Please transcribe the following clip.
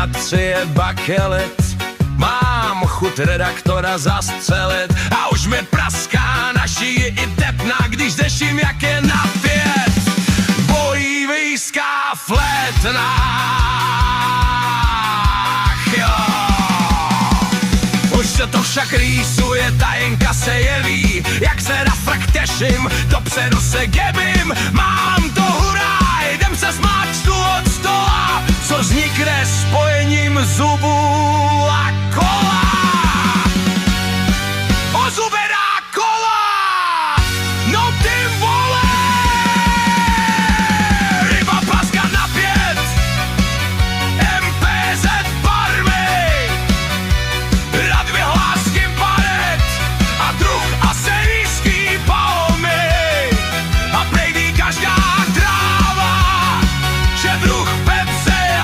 natřie bakelit. Mám chuť redaktora zastřelit a už mi praská na šíji i tepna, když řeším, jak je napět. Bojivejská flétna. Už se to však rýsuje, tajenka se jeví, jak se na frak těším, dopředu se gebím. Mám to hurá, jdem se smáčtu od stola, co vznikne spojením zubů.